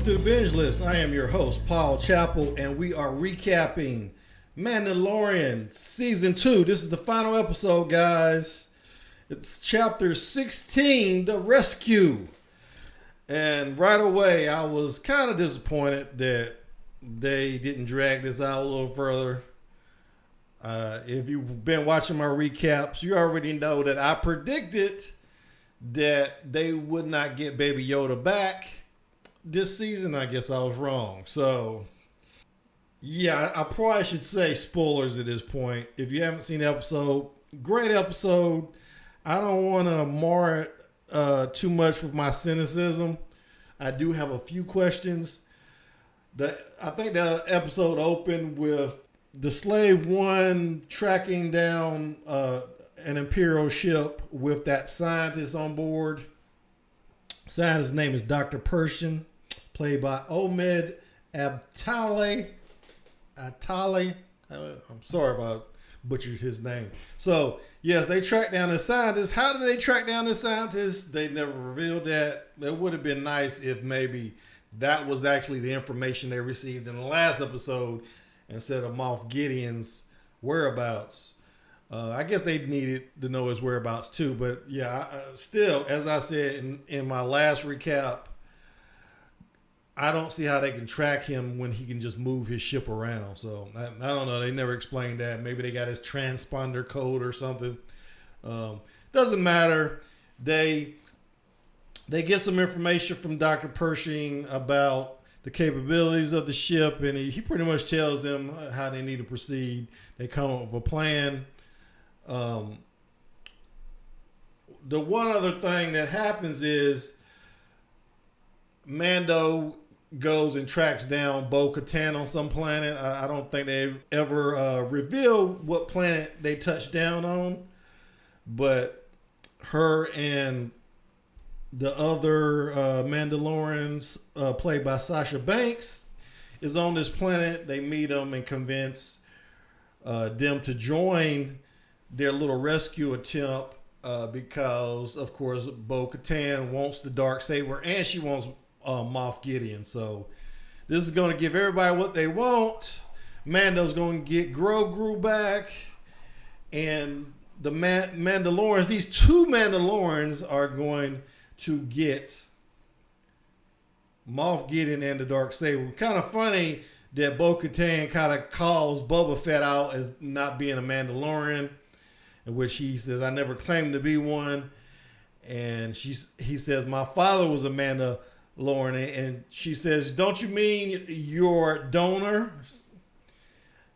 to the Binge List. I am your host, Paul Chappell, and we are recapping Mandalorian Season 2. This is the final episode, guys. It's Chapter 16, The Rescue. And right away, I was kind of disappointed that they didn't drag this out a little further. If you've been watching my recaps, you already know that I predicted that they would not get Baby Yoda back this season. I guess I was wrong. So, yeah, I probably should say spoilers at this point. If you haven't seen the episode, great episode. I don't want to mar it too much with my cynicism. I do have a few questions. I think the episode opened with the Slave One tracking down an Imperial ship with that scientist on board. Scientist's name is Dr. Pershing, played by Omid Abtale. I'm sorry if I butchered his name. So, yes, they tracked down the scientist. How did they track down the scientist? They never revealed that. It would have been nice if maybe that was actually the information they received in the last episode instead of Moff Gideon's whereabouts. I guess they needed to know his whereabouts too. But yeah, still, as I said in my last recap, I don't see how they can track him when he can just move his ship around. So I don't know. They never explained that. Maybe they got his transponder code or something. Doesn't matter. They get some information from Dr. Pershing about the capabilities of the ship, and he pretty much tells them how they need to proceed. They come up with a plan. The one other thing that happens is Mando goes and tracks down Bo-Katan on some planet. I don't think they've ever revealed what planet they touched down on, but her and the other Mandalorians, played by Sasha Banks, is on this planet. They meet them and convince them to join their little rescue attempt because, of course, Bo-Katan wants the dark saber and she wants Moff Gideon. So this is going to give everybody what they want. Mando's going to get Grogu back, and the Mandalorians, these two Mandalorians, are going to get Moff Gideon and the Darksaber. Kind of funny that Bo-Katan kind of calls Boba Fett out as not being a Mandalorian, in which he says, "I never claimed to be one." And he says, "My father was a Mandalorian." And she says, "Don't you mean your donor?"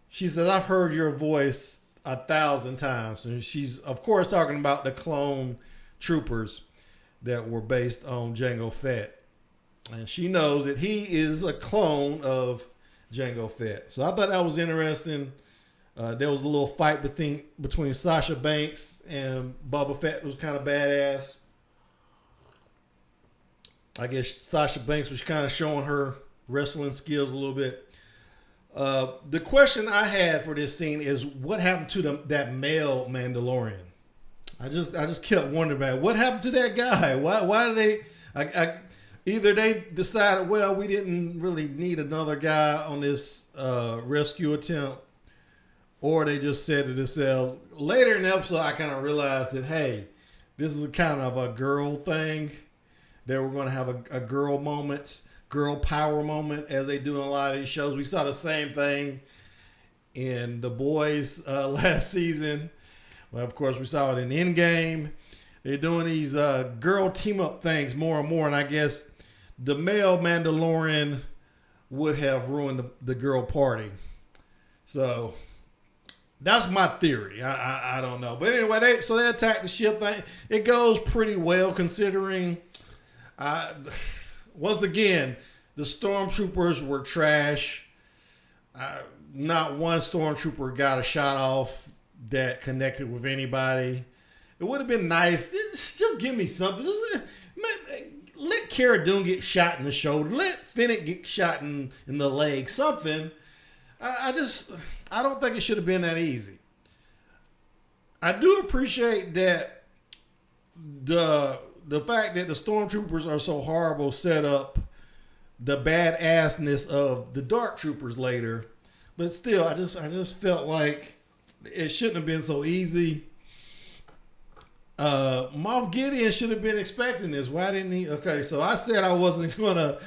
She says, "I've heard your voice 1,000 times." And she's, of course, talking about the clone troopers that were based on Jango Fett. And she knows that he is a clone of Jango Fett. So I thought that was interesting. There was a little fight between Sasha Banks and Boba Fett. It was kind of badass. I guess Sasha Banks was kind of showing her wrestling skills a little bit. The question I had for this scene is, what happened to that male Mandalorian? I just kept wondering about it. What happened to that guy? Why did they? Either they decided, well, we didn't really need another guy on this rescue attempt, or they just said to themselves. Later in the episode, I kind of realized that, hey, this is kind of a girl thing. They were going to have a girl moment, girl power moment, as they do in a lot of these shows. We saw the same thing in The Boys last season. Well, of course, we saw it in Endgame. They're doing these girl team-up things more and more, and I guess the male Mandalorian would have ruined the girl party. So that's my theory. I don't know. But anyway, they attack the ship thing. It goes pretty well considering. Once again, the stormtroopers were trash. Not one stormtrooper got a shot off that connected with anybody. It would have been nice. Just give me something. Let Cara Dune get shot in the shoulder. Let Fennec get shot in the leg. Something. I don't think it should have been that easy. I do appreciate that the fact that the stormtroopers are so horrible set up the badassness of the Dark Troopers later. But still, I just felt like it shouldn't have been so easy. Moff Gideon should have been expecting this. Why didn't he? Okay, so I said I wasn't gonna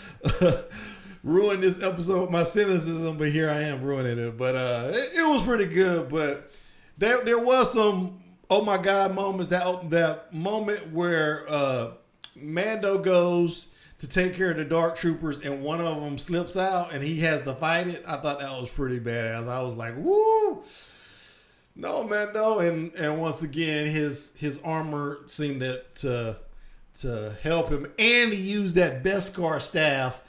ruin this episode with my cynicism, but here I am ruining it. But it was pretty good. But there was some oh my god moments. That moment where Mando goes to take care of the Dark Troopers and one of them slips out and he has to fight it. I thought that was pretty badass. I was like, woo! No, Mando, and once again, his armor seemed to help him, and he used that Beskar staff.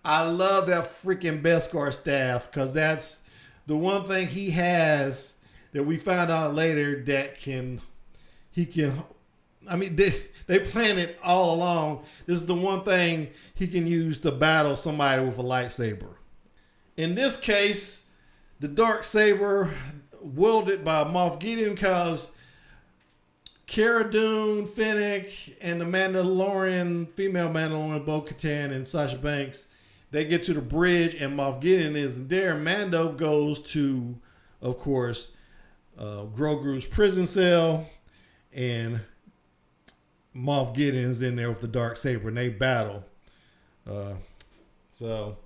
I love that freaking Beskar staff because that's the one thing he has that we found out later that he can. I mean, they planned it all along. This is the one thing he can use to battle somebody with a lightsaber. In this case, the dark saber wielded by Moff Gideon because Cara Dune, Fennec, and the Mandalorian, female Mandalorian, Bo-Katan and Sasha Banks, they get to the bridge and Moff Gideon isn't there. Mando goes to, of course, Grogu's prison cell, and Moff Gideon's in there with the dark saber and they battle. So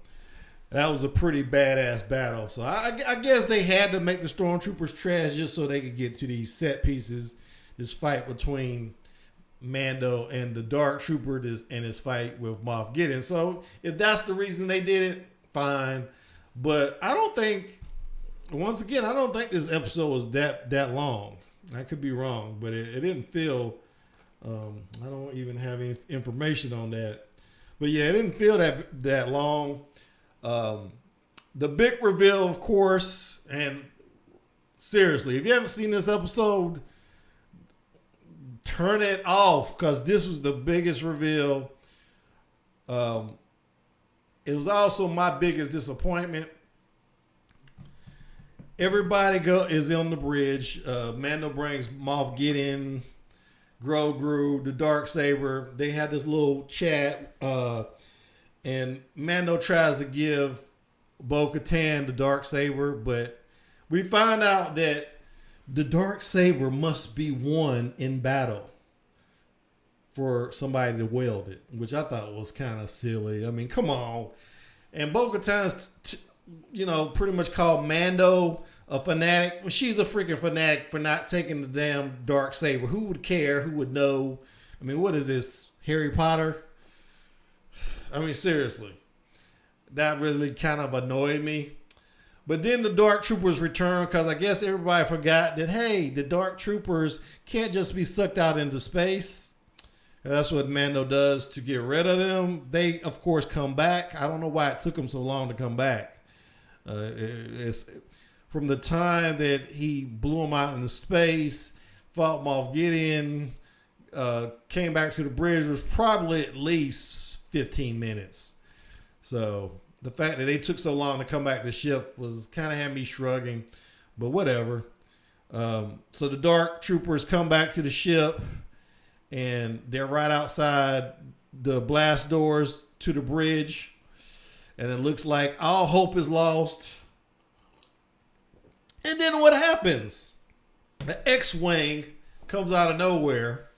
that was a pretty badass battle. So I guess they had to make the stormtroopers trash just so they could get to these set pieces. This fight between Mando and the Dark Trooper and his fight with Moff Gideon. So if that's the reason they did it, fine. But I don't think, once again, I don't think this episode was that long. I could be wrong, but it didn't feel, I don't even have any information on that. But yeah, it didn't feel that long. The big reveal, of course, and seriously, if you haven't seen this episode, turn it off because this was the biggest reveal. It was also my biggest disappointment. Everybody is on the bridge. Mando brings Moff Gideon, Grogu, the Darksaber. They had this little chat. And Mando tries to give Bo-Katan the Darksaber, but we find out that the Darksaber must be won in battle for somebody to wield it, which I thought was kind of silly. I mean, come on. And Bo-Katan's, pretty much called Mando a fanatic. Well, she's a freaking fanatic for not taking the damn Darksaber. Who would care? Who would know? I mean, what is this, Harry Potter? I mean, seriously, that really kind of annoyed me. But then the Dark Troopers returned because I guess everybody forgot that, hey, the Dark Troopers can't just be sucked out into space. And that's what Mando does to get rid of them. They, of course, come back. I don't know why it took them so long to come back. It's from the time that he blew them out into space, fought Moff Gideon, came back to the bridge, was probably at least 15 minutes. So the fact that they took so long to come back to the ship was kind of had me shrugging, but whatever. So the Dark Troopers come back to the ship and they're right outside the blast doors to the bridge. And it looks like all hope is lost. And then what happens? The X-Wing comes out of nowhere.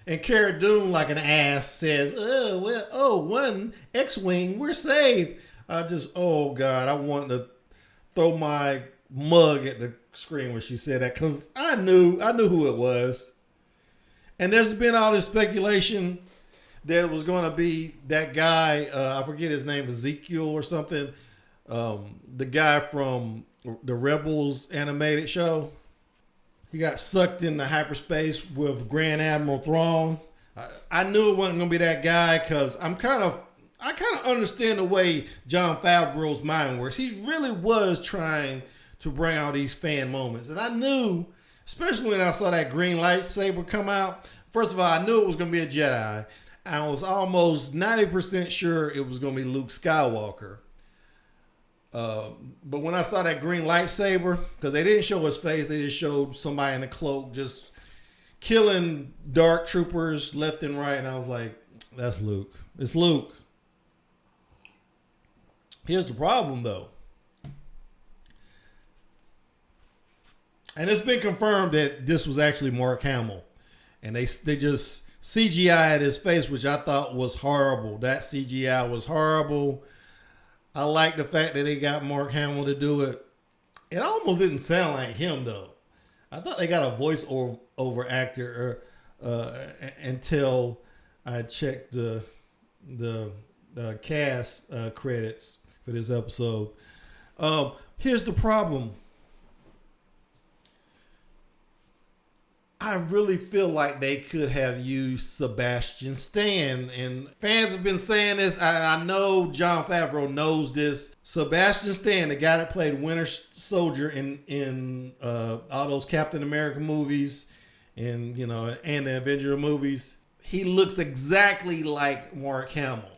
And Cara Dune, like an ass, says, one X-Wing, we're saved. Oh God, I want to throw my mug at the screen when she said that because I knew who it was. And there's been all this speculation that it was going to be that guy, I forget his name, Ezekiel or something, the guy from the Rebels animated show. He got sucked into hyperspace with Grand Admiral Thrawn. I knew it wasn't going to be that guy because I kind of understand the way Jon Favreau's mind works. He really was trying to bring out these fan moments. And I knew, especially when I saw that green lightsaber come out, first of all, I knew it was going to be a Jedi. I was almost 90% sure it was going to be Luke Skywalker. But when I saw that green lightsaber, because they didn't show his face, they just showed somebody in a cloak just killing dark troopers left and right, and I was like, that's Luke. It's Luke. Here's the problem, though. And it's been confirmed that this was actually Mark Hamill. And they just CGI'd his face, which I thought was horrible. That CGI was horrible. I like the fact that they got Mark Hamill to do it. It almost didn't sound like him, though. I thought they got a voice over actor until I checked the cast credits for this episode. Here's the problem. I really feel like they could have used Sebastian Stan, and fans have been saying this. I know Jon Favreau knows this. Sebastian Stan, the guy that played Winter Soldier in all those Captain America movies, and the Avenger movies, he looks exactly like Mark Hamill.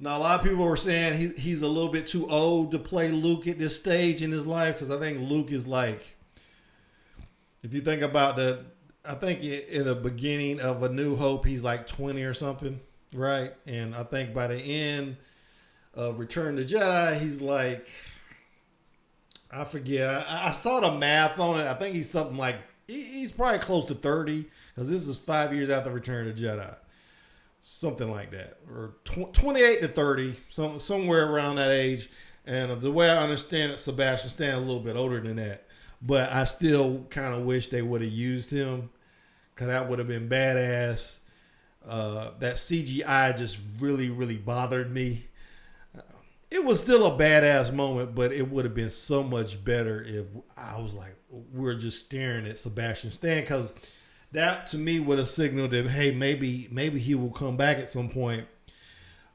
Now, a lot of people were saying he's a little bit too old to play Luke at this stage in his life, because I think Luke is like, if you think about I think in the beginning of A New Hope, he's like 20 or something, right? And I think by the end of Return to Jedi, he's like, I forget. I saw the math on it. I think he's something like, he's probably close to 30, because this is 5 years after Return to Jedi. Something like that. Or 28 to 30, somewhere around that age. And the way I understand it, Sebastian Stan a little bit older than that. But I still kind of wish they would have used him, because that would have been badass. That CGI just really, really bothered me. It was still a badass moment, but it would have been so much better if I was like, we're just staring at Sebastian Stan, because that to me would have signaled that, hey, maybe he will come back at some point.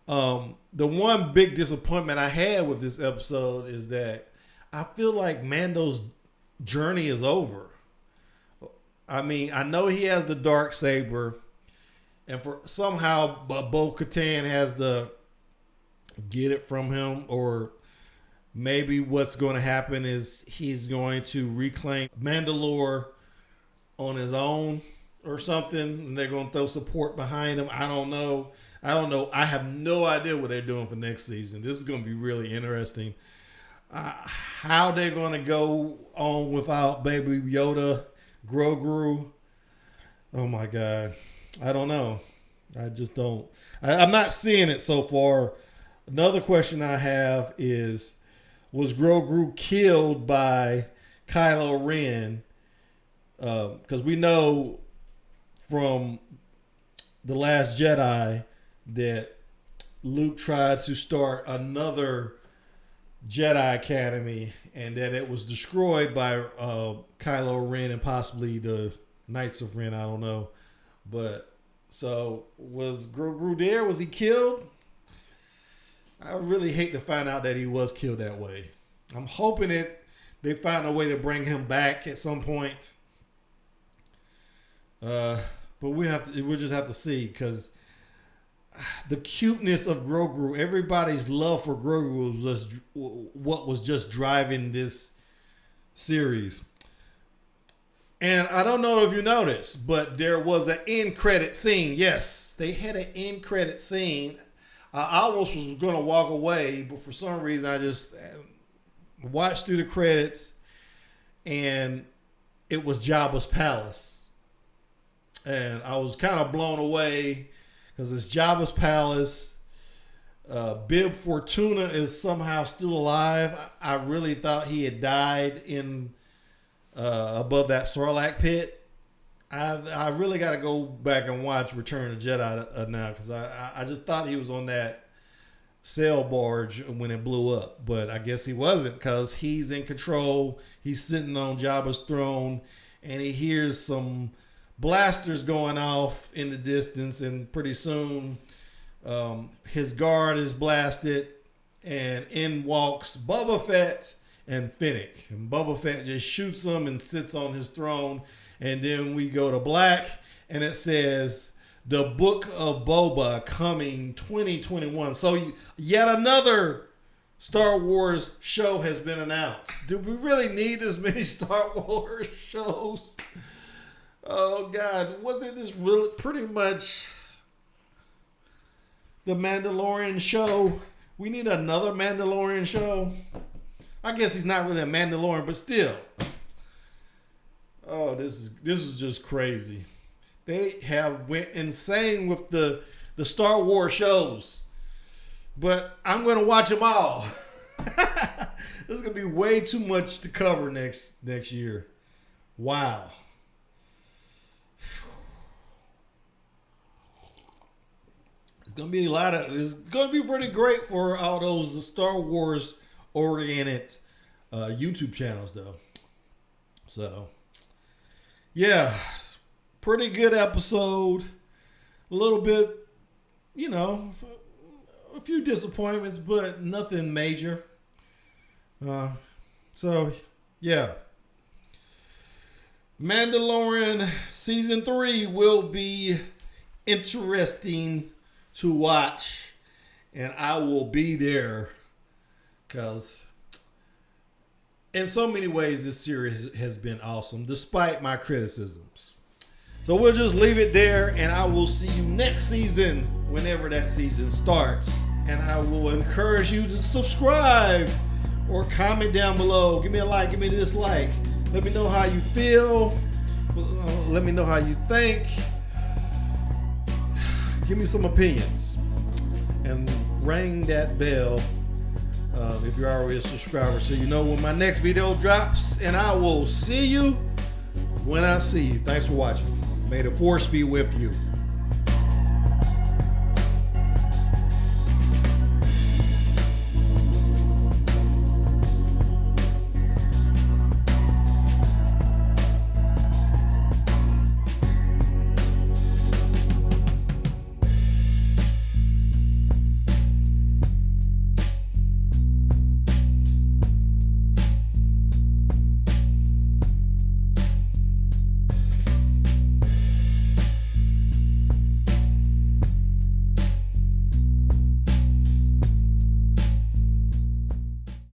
The one big disappointment I had with this episode is that I feel like Mando's journey is over. I mean, I know he has the dark saber, and for somehow Bo-Katan has to get it from him, or maybe what's going to happen is he's going to reclaim Mandalore on his own or something, and they're going to throw support behind him. I don't know. I have no idea what they're doing for next season. This is going to be really interesting. How they're going to go on without Baby Yoda, Grogu. Oh my God. I don't know. I just don't. I'm not seeing it so far. Another question I have is, was Grogu killed by Kylo Ren? Because we know from The Last Jedi that Luke tried to start another Jedi Academy, and that it was destroyed by Kylo Ren and possibly the Knights of Ren. I don't know. But so was Grogu there? Was he killed? I really hate to find out that he was killed that way. I'm hoping that they find a way to bring him back at some point. But we'll just have to see, because the cuteness of Grogu, everybody's love for Grogu was just what was just driving this series. And I don't know if you noticed, but there was an end credit scene. Yes, they had an end credit scene. I almost was going to walk away, but for some reason I just watched through the credits, and it was Jabba's palace. And I was kind of blown away, because it's Jabba's palace. Bib Fortuna is somehow still alive. I really thought he had died in above that Sarlacc pit. I really got to go back and watch Return to Jedi now, because I just thought he was on that sail barge when it blew up. But I guess he wasn't, because he's in control. He's sitting on Jabba's throne, and he hears some blasters going off in the distance, and pretty soon his guard is blasted, and in walks Boba Fett and Fennec, and Boba Fett just shoots him and sits on his throne. And then we go to black, and it says the Book of Boba coming 2021. So yet another Star Wars show has been announced. Do we really need this many Star Wars shows? Oh God, wasn't this really pretty much the Mandalorian show We need another Mandalorian show. I guess he's not really a Mandalorian, but still. Oh, this is just crazy. They have went insane with the Star Wars shows. But I'm going to watch them all. This is going to be way too much to cover next year. Wow. It's going to be pretty great for all those Star Wars oriented YouTube channels though. So, yeah, pretty good episode. A little bit, a few disappointments, but nothing major. So, yeah. Mandalorian Season 3 will be interesting to watch. And I will be there because in so many ways this series has been awesome despite my criticisms. So we'll just leave it there, and I will see you next season whenever that season starts. And I will encourage you to subscribe or comment down below. Give me a like, give me a dislike. Let me know how you feel. Let me know how you think. Give me some opinions. And ring that bell if you're already a subscriber so you know when my next video drops. And I will see you when I see you. Thanks for watching. May the force be with you.